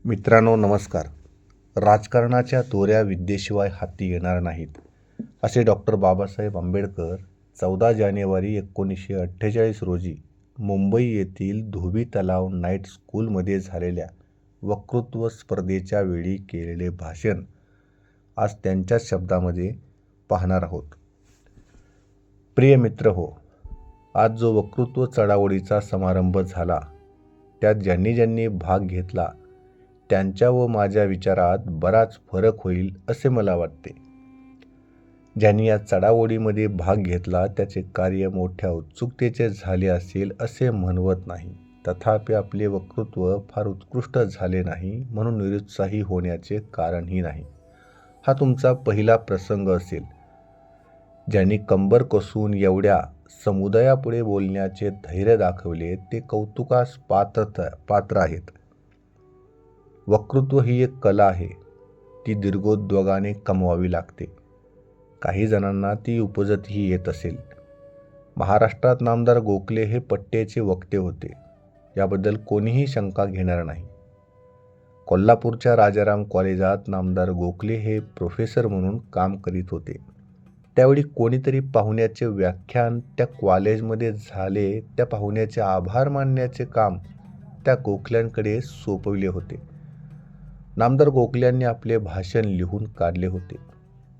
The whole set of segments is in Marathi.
मित्रांनो नमस्कार. राजकारणाच्या तोऱ्या विद्येशिवाय हाती येणार नाहीत असे डॉक्टर बाबासाहेब आंबेडकर 14 जानेवारी 1948 रोजी मुंबई येथील धोबी तलाव नाईट स्कूलमध्ये झालेल्या वक्तृत्व स्पर्धेच्या वेळी केलेले भाषण आज त्यांच्याच शब्दामध्ये पाहणार आहोत. प्रिय मित्र हो, आज जो वक्तृत्व चढाओढीचा समारंभ झाला त्यात ज्यांनी ज्यांनी भाग घेतला त्यांच्या व माझ्या विचारात बराच फरक होईल असे मला वाटते. ज्यांनी या चढाओढीमध्ये भाग घेतला त्याचे कार्य मोठ्या उत्सुकतेचे झाले असेल असे म्हणवत नाही. तथापि आपले वक्तृत्व फार उत्कृष्ट झाले नाही म्हणून निरुत्साही होण्याचे कारणही नाही. हा तुमचा पहिला प्रसंग असेल. ज्यांनी कंबर कसून एवढ्या समुदायापुढे बोलण्याचे धैर्य दाखवले ते कौतुकास पात्र आहेत. वक्तृत्व ही एक कला आहे. ती दीर्घोद्योगाने कमवावी लागते. काही जणांना ती उपजतही येत असेल. महाराष्ट्रात नामदार गोखले हे पट्ट्याचे वक्ते होते, याबद्दल कोणीही शंका घेणार नाही. कोल्हापूरच्या राजाराम कॉलेजात नामदार गोखले हे प्रोफेसर म्हणून काम करीत होते. त्यावेळी कोणीतरी पाहुण्याचे व्याख्यान त्या कॉलेजमध्ये झाले त्या पाहुण्याचे आभार मानण्याचे काम त्या गोखल्यांकडे सोपविले होते. नामदार गोखल्यांनी आपले भाषण लिहून काढले होते.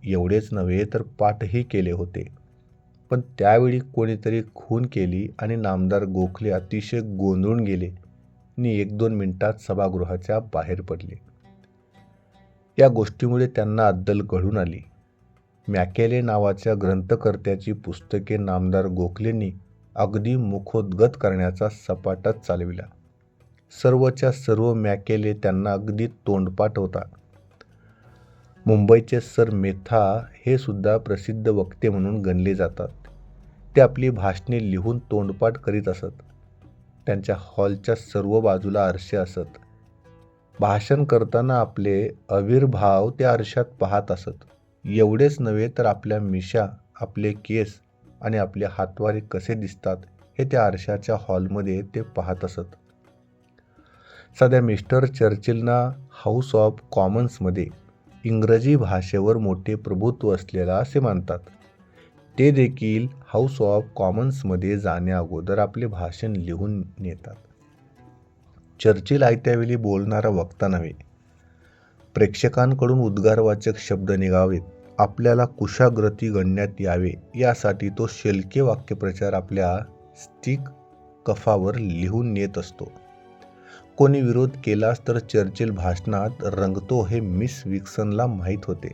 एवढेच नव्हे तर पाठही केले होते. पण त्यावेळी कोणीतरी खून केली आणि नामदार गोखले अतिशय गोंधळून गेले आणि 1-2 मिनिटात सभागृहाच्या बाहेर पडले. या गोष्टीमुळे त्यांना अद्दल घडून आली. मॅकेले नावाच्या ग्रंथकर्त्याची पुस्तके नामदार गोखलेंनी अगदी मुखोद्गत करण्याचा सपाटाच चालविला. सर्वच्या सर्व मॅकेले त्यांना अगदी तोंडपाठ होता. मुंबईचे सर मेथा हे सुद्धा प्रसिद्ध वक्ते म्हणून गणले जातात. ते आपली भाषणे लिहून तोंडपाठ करीत असत. त्यांच्या हॉलच्या सर्व बाजूला आरसे असत. भाषण करताना आपले आविर्भाव त्या आरशात पाहत असत. एवढेच नव्हे तर आपल्या मिशा, आपले केस आणि आपले हातवारे कसे दिसतात हे त्या आरशाच्या हॉलमध्ये ते पाहत असत. सध्या मिस्टर चर्चिलना हाऊस ऑफ कॉमन्समध्ये इंग्रजी भाषेवर मोठे प्रभुत्व असलेला असे मानतात. ते देखील हाऊस ऑफ कॉमन्समध्ये जाण्या अगोदर आपले भाषण लिहून नेतात. चर्चिल आयत्यावेळी बोलणारा वक्ता नव्हे. प्रेक्षकांकडून उद्गारवाचक शब्द निघावेत, आपल्याला कुशाग्रती गणण्यात यावे यासाठी तो शेलके वाक्यप्रचार आपल्या स्टिक कफावर लिहून नेत असतो. कोणी विरोध केलास तर चर्चिल भाषणात रंगतो हे मिस विल्सनला माहीत होते.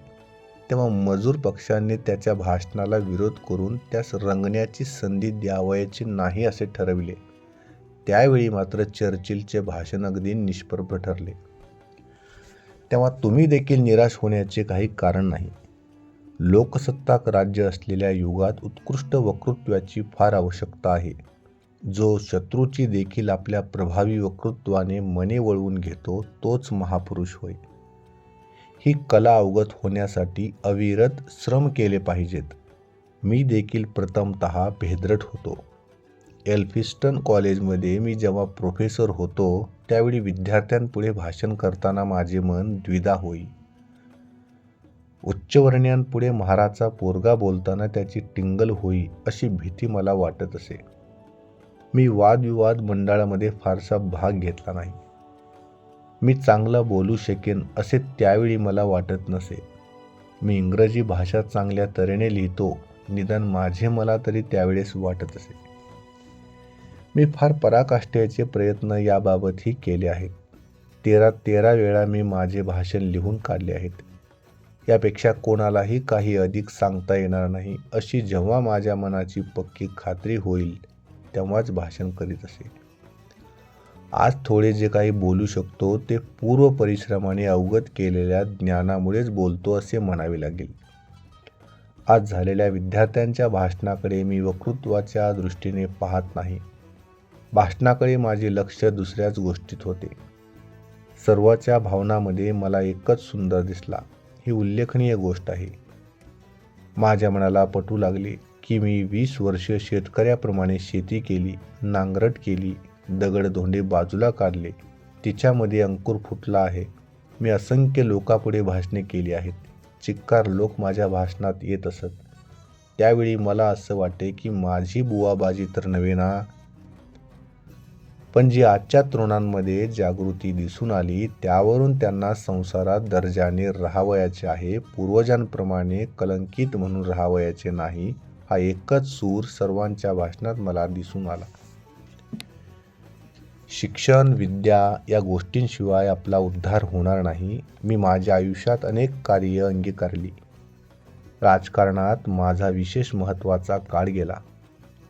तेव्हा मजूर पक्षाने त्याच्या भाषणाला विरोध करून त्यास रंगण्याची संधी द्यावयाची नाही असे ठरविले. त्यावेळी मात्र चर्चिलचे भाषण अगदी निष्प्रभ ठरले. तेव्हा तुम्ही देखील निराश होण्याचे काही कारण नाही. लोकसत्ताक राज्य असलेल्या युगात उत्कृष्ट वक्तृत्वाची फार आवश्यकता आहे. जो शत्रूची देखील आपल्या प्रभावी वक्तृत्वाने मने वळवून घेतो तोच महापुरुष होय. ही कला अवगत होण्यासाठी अविरत श्रम केले पाहिजेत. मी देखील प्रथमतः भेदरट होतो. एल्फिस्टन कॉलेजमध्ये मी जेव्हा प्रोफेसर होतो त्यावेळी विद्यार्थ्यांपुढे भाषण करताना माझे मन द्विधा होई. उच्चवर्णीयांपुढे महाराचा पोरगा बोलताना त्याची टिंगल होई अशी भीती मला वाटत असे. मी वादविवाद मंडळामध्ये फारसा भाग घेतला नाही. मी चांगला बोलू शकेन असे त्यावेळी मला वाटत नसे. मी इंग्रजी भाषा चांगल्या तऱ्हेने लिहितो, निदान माझे मला तरी त्यावेळेस वाटत असे. मी फार पराकाष्ठेचे प्रयत्न याबाबतही केले आहेत. 13 वेळा मी माझे भाषण लिहून काढले आहेत. यापेक्षा कोणालाही काही अधिक सांगता येणार नाही अशी जेव्हा माझ्या मनाची पक्की खात्री होईल तेव्हाच भाषण करीत असे. आज थोडे जे काही बोलू शकतो ते पूर्व परिश्रमाने अवगत केलेल्या ज्ञानामुळेच बोलतो असे म्हणावे लागेल. आज झालेल्या विद्यार्थ्यांच्या भाषणाकडे मी वक्तृत्वाच्या दृष्टीने पाहत नाही. भाषणाकडे माझे लक्ष दुसऱ्याच गोष्टीत होते. सर्वांच्या भावनांमध्ये मला एकच सुंदर दिसला. ही उल्लेखनीय गोष्ट आहे. माझ्या मनाला पटू लागले की मी 20 वर्ष शेतकऱ्याप्रमाणे शेती केली, नांगरट केली, दगडधोंडे बाजूला काढले तिच्यामध्ये अंकुर फुटला आहे. मी असंख्य लोकांपुढे भाषणे केली आहेत. चिक्कार लोक माझ्या भाषणात येत असत. त्यावेळी मला असं वाटे की माझी बुवाबाजी तर नव्हे ना. पण जी आजच्या तरुणांमध्ये जागृती दिसून आली त्यावरून त्यांना संसारात दर्जाने राहावयाचे आहे, पूर्वजांप्रमाणे कलंकित म्हणून राहावयाचे नाही, हा एकच सूर सर्वांच्या भाषणात मला दिसून आला. शिक्षण, विद्या या गोष्टींशिवाय आपला उद्धार होणार नाही. मी माझ्या आयुष्यात अनेक कार्य अंगीकारली. राजकारणात माझा विशेष महत्त्वाचा काळ गेला.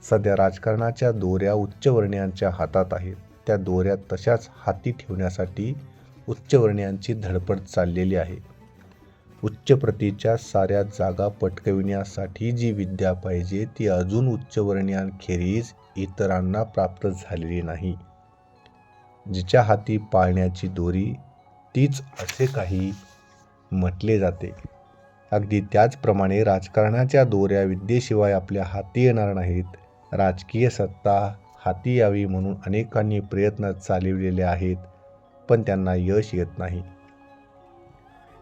सध्या राजकारणाच्या दोऱ्या उच्चवर्णीयांच्या हातात आहेत. त्या दोऱ्या तशाच हाती ठेवण्यासाठी उच्चवर्णीयांची धडपड चाललेली आहे. उच्च प्रतीच्या साऱ्या जागा पटकविण्यासाठी जी विद्या पाहिजे ती अजून उच्चवर्णीयांखेरीज इतरांना प्राप्त झालेली नाही. जिच्या हाती पाळण्याची दोरी तीच असे काही म्हटले जाते. अगदी त्याचप्रमाणे राजकारणाच्या दोऱ्या विद्येशिवाय आपल्या हाती येणार नाहीत. राजकीय सत्ता हाती यावी म्हणून अनेकांनी प्रयत्न चालविलेले आहेत, पण त्यांना यश येत नाही.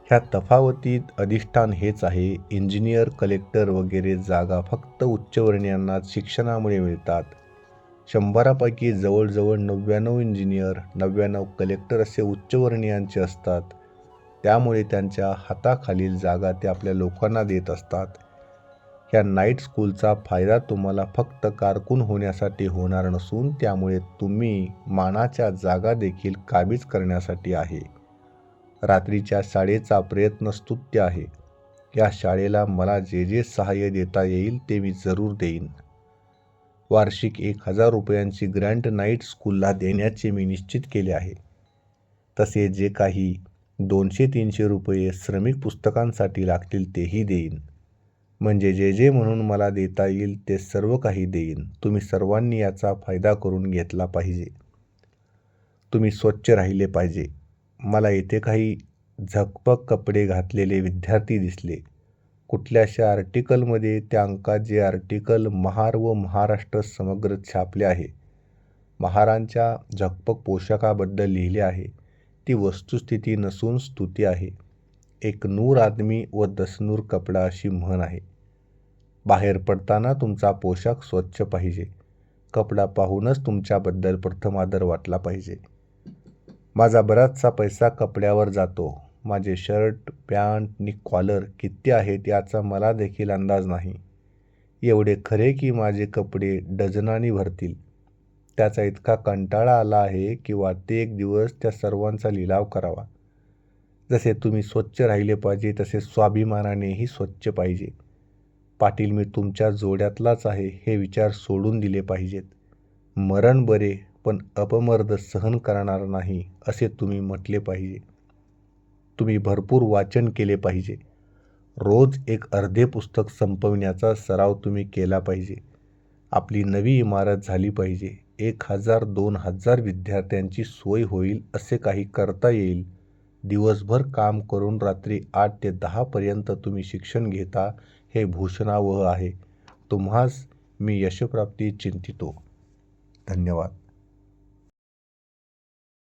ह्या तफावतीत अधिष्ठान हेच आहे. इंजिनियर, कलेक्टर वगैरे जागा फक्त उच्चवर्णीयांना शिक्षणामुळे मिळतात. 100पैकी जवळजवळ 99 इंजिनियर, 99 कलेक्टर असे उच्चवर्णीयांचे असतात. त्यामुळे त्यांच्या हाताखालील जागा ते आपल्या लोकांना देत असतात. ह्या नाईट स्कूलचा फायदा तुम्हाला फक्त कारकून होण्यासाठी होणार नसून त्यामुळे तुम्ही मानाच्या जागा देखील काबीज करण्यासाठी आहे. रात्रीच्या शाळेचा प्रयत्न स्तुत्य आहे. या शाळेला मला जे जे सहाय्य देता येईल ते मी जरूर देईन. वार्षिक 1000 रुपयांची ग्रँट नाईट स्कूलला देण्याचे मी निश्चित केले आहे. तसे जे काही 200-300 रुपये श्रमिक पुस्तकांसाठी लागतील तेही देईन. म्हणजे जे जे म्हणून मला देता येईल ते सर्व काही देईन. तुम्ही सर्वांनी याचा फायदा करून घेतला पाहिजे. तुम्ही स्वच्छ राहिले पाहिजे. मला येथे काही झकपक कपडे घातलेले विद्यार्थी दिसले. कुठल्याशा आर्टिकलमध्ये त्या अंकात जे आर्टिकल महार व महाराष्ट्र समग्र छापले आहे, महारांच्या झकपक पोशाखाबद्दल लिहिले आहे. ती वस्तुस्थिती नसून स्तुती आहे. एक नूर आदमी व 10 नूर कपडा अशी म्हण आहे. बाहेर पडताना तुमचा पोशाख स्वच्छ पाहिजे. कपडा पाहूनच तुमच्याबद्दल प्रथम आदर वाटला पाहिजे. माझा बराचसा पैसा कपड्यावर जातो. माझे शर्ट, पॅन्ट नि कॉलर किती आहेत याचा मला देखील अंदाज नाही. एवढे खरे की माझे कपडे डझनानी भरतील. त्याचा इतका कंटाळा आला आहे की वाटते एक दिवस त्या सर्वांचा लिलाव करावा. जसे तुम्ही स्वच्छ राहिले पाहिजे तसे स्वाभिमानानेही स्वच्छ पाहिजे. पाटील मी तुमच्या जोड्यातलाच आहे हे विचार सोडून दिले पाहिजेत. मरण बरे पण अपमर्द सहन करणार नाही असे तुम्ही म्हटले पाहिजे. तुम्ही भरपूर वाचन केले पाहिजे. रोज एक अर्धे पुस्तक संपविण्याचा सराव तुम्ही केला पाहिजे. आपली नवी इमारत झाली पाहिजे. 1000-2000 विद्यार्थ्यांची सोय होईल असे काही करता येईल. दिवसभर काम करून रात्री 8 ते 10 पर्यंत तुम्ही शिक्षण घेता हे भूषणावह आहे. तुम्हास मी यशप्राप्ती चिंतितो. धन्यवाद.